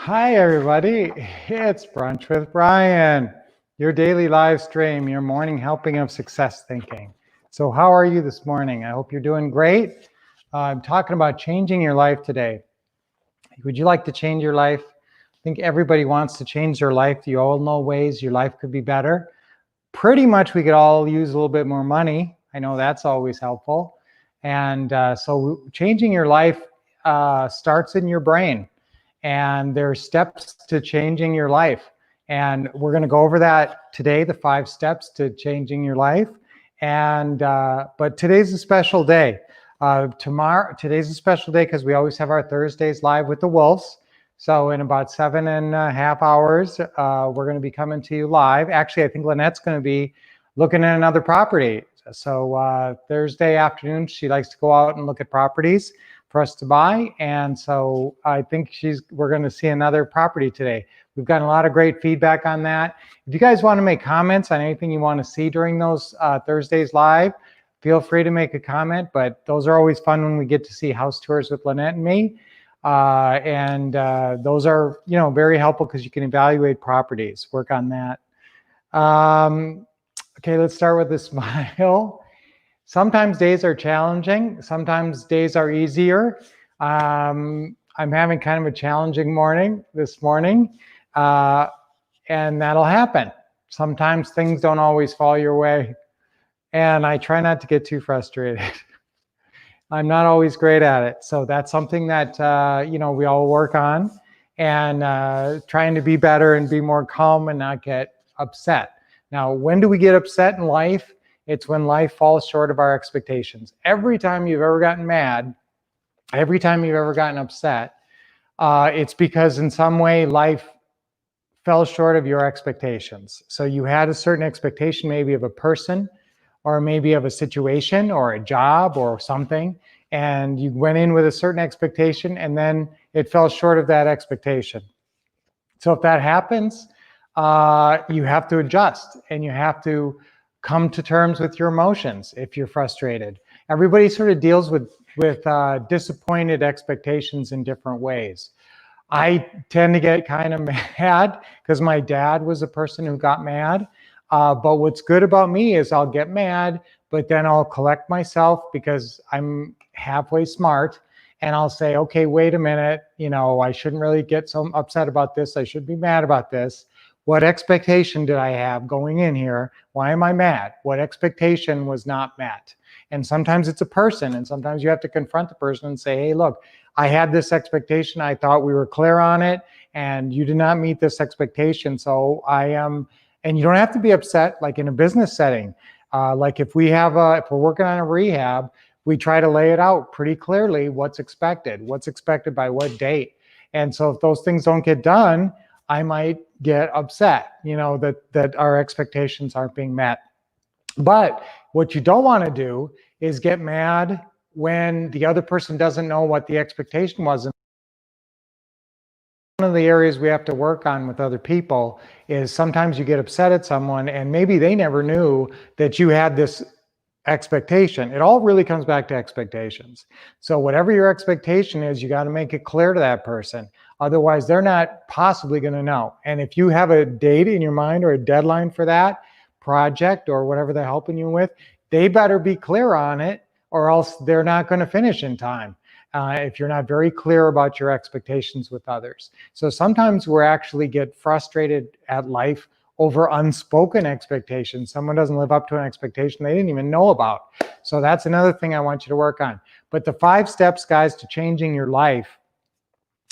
Hi, everybody. It's Brunch with Brian, your daily live stream, your morning helping of success thinking. So how are you this morning? I hope you're doing great. I'm talking about changing your life today. Would you like to change your life? I think everybody wants to change their life. You all know ways your life could be better. Pretty much we could all use a little bit more money. I know that's always helpful. And so changing your life starts in your brain. And there are steps to changing your life. And we're going to go over that today, the 5 steps to changing your life. And but today's a special day. Today's a special day because we always have our Thursdays live with the Wolffs. So in about 7.5 hours, we're going to be coming to you live. Actually, I think Lynette's going to be looking at another property. So Thursday afternoon, she likes to go out and look at properties for us to buy. And so I think we're going to see another property today. We've gotten a lot of great feedback on that. If you guys want to make comments on anything you want to see during those Thursdays live, feel free to make a comment, but those are always fun when we get to see house tours with Lynette and me. Those are, very helpful because you can evaluate properties, work on that. Okay, let's start with the smile. Sometimes days are challenging. Sometimes days are easier. I'm having kind of a challenging morning this morning, and that'll happen. Sometimes things don't always fall your way, and I try not to get too frustrated. I'm not always great at it. So that's something that, we all work on, and trying to be better and be more calm and not get upset. Now, when do we get upset in life? It's when life falls short of our expectations. Every time you've ever gotten mad, every time you've ever gotten upset, it's because in some way life fell short of your expectations. So you had a certain expectation maybe of a person, or maybe of a situation or a job or something, and you went in with a certain expectation and then it fell short of that expectation. So if that happens, you have to adjust and you have to come to terms with your emotions if you're frustrated. Everybody sort of deals with disappointed expectations in different ways. I tend to get kind of mad because my dad was a person who got mad. But what's good about me is I'll get mad, but then I'll collect myself because I'm halfway smart, and I'll say, okay, wait a minute, I shouldn't really get so upset about this. I should be mad about this. What expectation did I have going in here? Why am I mad? What expectation was not met? And sometimes it's a person, and sometimes you have to confront the person and say, hey, look, I had this expectation. I thought we were clear on it, and you did not meet this expectation. So I am, and you don't have to be upset like in a business setting. Like if we're working on a rehab, we try to lay it out pretty clearly what's expected by what date. And so if those things don't get done, I might get upset, that our expectations aren't being met. But what you don't want to do is get mad when the other person doesn't know what the expectation was. One of the areas we have to work on with other people is sometimes you get upset at someone and maybe they never knew that you had this expectation. It all really comes back to expectations. So whatever your expectation is, you got to make it clear to that person. Otherwise, they're not possibly going to know. And if you have a date in your mind or a deadline for that project or whatever they're helping you with, they better be clear on it, or else they're not going to finish in time. If you're not very clear about your expectations with others. So sometimes we actually get frustrated at life over unspoken expectations. Someone doesn't live up to an expectation they didn't even know about. So that's another thing I want you to work on. But the 5 steps, guys, to changing your life,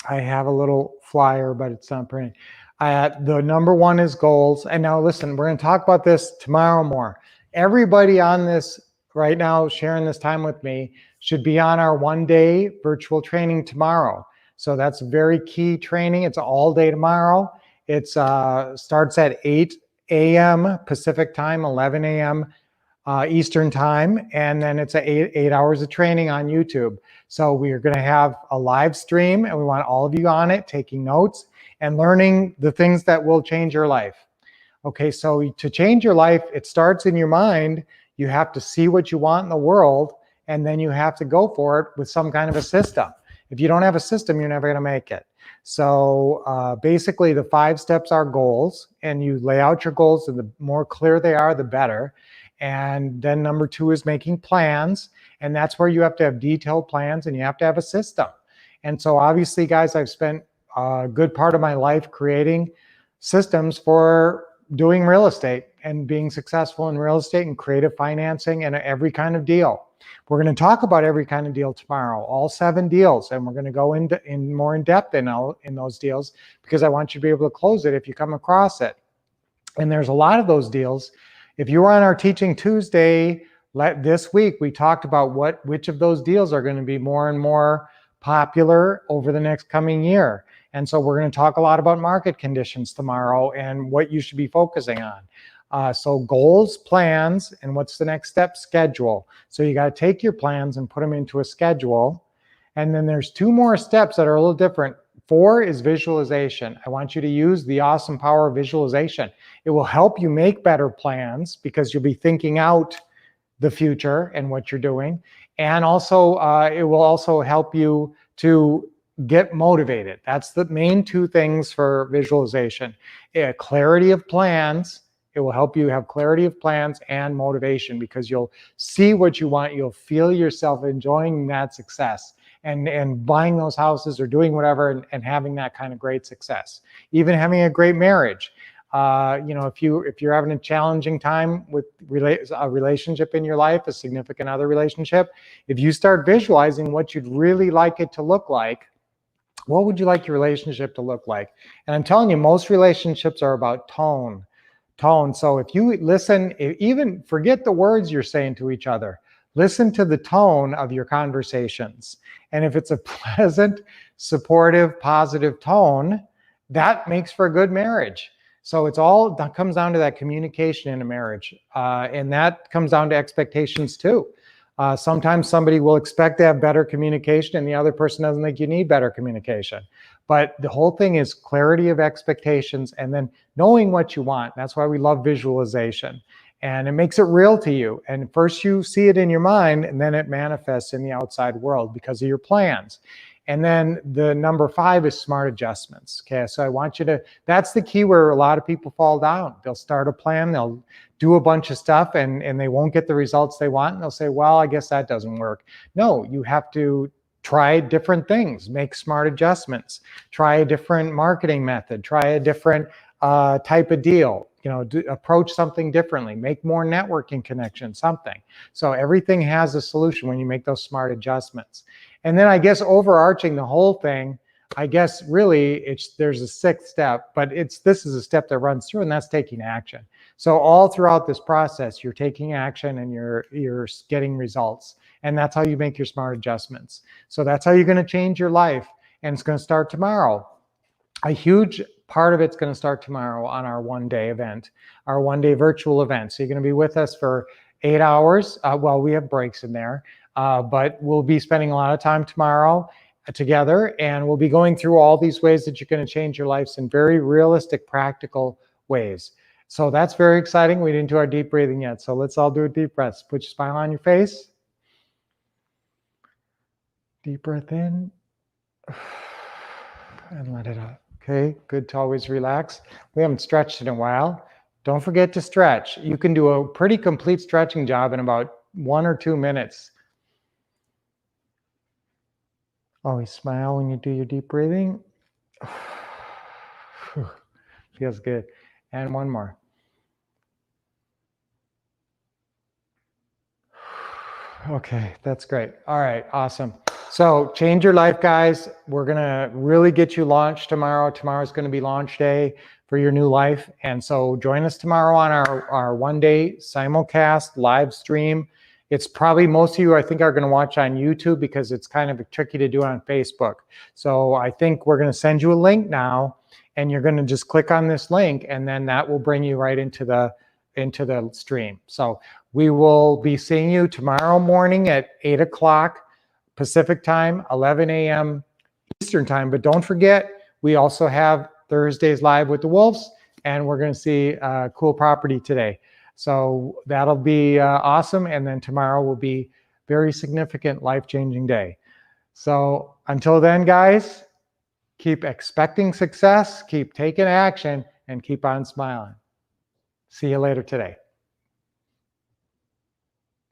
I have a little flyer, but it's not printed. The number 1 is goals. And now listen, we're going to talk about this tomorrow more. Everybody on this right now sharing this time with me should be on our 1-day virtual training tomorrow. So that's very key training. It's all day tomorrow. It starts at 8 a.m. Pacific time, 11 a.m. Eastern time, and then it's 8 hours of training on YouTube. So we are going to have a live stream, and we want all of you on it taking notes and learning the things that will change your life. Okay, so to change your life, it starts in your mind. You have to see what you want in the world, and then you have to go for it with some kind of a system. If you don't have a system, you're never going to make it. So basically the 5 steps are goals, and you lay out your goals, and the more clear they are, the better. And then number 2 is making plans. And that's where you have to have detailed plans, and you have to have a system. And so obviously, guys, I've spent a good part of my life creating systems for doing real estate and being successful in real estate and creative financing and every kind of deal. We're going to talk about every kind of deal tomorrow, all 7 deals, and we're going to go in more in depth in those deals, because I want you to be able to close it if you come across it. And there's a lot of those deals. If you were on our Teaching Tuesday this week, we talked about which of those deals are going to be more and more popular over the next coming year. And so we're going to talk a lot about market conditions tomorrow and what you should be focusing on. So goals, plans, and what's the next step? Schedule. So you got to take your plans and put them into a schedule. And then there's 2 more steps that are a little different. 4 is visualization. I want you to use the awesome power of visualization. It will help you make better plans because you'll be thinking out the future and what you're doing. And also, it will also help you to get motivated. That's the main 2 things for visualization. Clarity of plans. It will help you have clarity of plans and motivation, because you'll see what you want. You'll feel yourself enjoying that success and buying those houses or doing whatever and having that kind of great success. Even having a great marriage. If you're having a challenging time with a relationship in your life, a significant other relationship, if you start visualizing what you'd really like it to look like, what would you like your relationship to look like? And I'm telling you, most relationships are about tone. So if you listen, even forget the words you're saying to each other, listen to the tone of your conversations. And if it's a pleasant, supportive, positive tone, that makes for a good marriage. So that comes down to that communication in a marriage. And that comes down to expectations too. Sometimes somebody will expect to have better communication and the other person doesn't think you need better communication. But the whole thing is clarity of expectations and then knowing what you want. That's why we love visualization. And it makes it real to you. And first you see it in your mind, and then it manifests in the outside world because of your plans. And then the number 5 is smart adjustments. Okay, so I want you to, that's the key where a lot of people fall down. They'll start a plan, they'll do a bunch of stuff, and they won't get the results they want. And they'll say, well, I guess that doesn't work. No, you have to try different things, make smart adjustments, try a different marketing method, try a different type of deal, approach something differently, make more networking connections, something. So everything has a solution when you make those smart adjustments. And then I guess overarching the whole thing, I guess really there's a 6th step, but this is a step that runs through, and that's taking action. So all throughout this process, you're taking action and you're getting results. And that's how you make your smart adjustments. So that's how you're going to change your life. And it's going to start tomorrow. A huge part of it's going to start tomorrow on our one-day event, our one-day virtual event. So you're going to be with us for 8 hours. Well, we have breaks in there, but we'll be spending a lot of time tomorrow together, and we'll be going through all these ways that you're going to change your lives in very realistic, practical ways. So that's very exciting. We didn't do our deep breathing yet, so let's all do a deep breath. Put your smile on your face. Deep breath in and let it out. Okay, good to always relax. We haven't stretched in a while. Don't forget to stretch. You can do a pretty complete stretching job in about 1 or 2 minutes. Always smile when you do your deep breathing. Feels good. And one more. Okay, that's great. All right, awesome. So change your life, guys. We're going to really get you launched tomorrow. Tomorrow's going to be launch day for your new life. And so join us tomorrow on our one-day simulcast live stream. It's probably most of you, I think, are going to watch on YouTube because it's kind of tricky to do on Facebook. So I think we're going to send you a link now, and you're going to just click on this link, and then that will bring you right into the stream. So we will be seeing you tomorrow morning at 8 o'clock Pacific time, 11 a.m. Eastern time. But don't forget, we also have Thursdays live with the Wolffs, and we're going to see a cool property today. So that'll be awesome. And then tomorrow will be very significant, life-changing day. So until then, guys, keep expecting success, keep taking action, and keep on smiling. See you later today.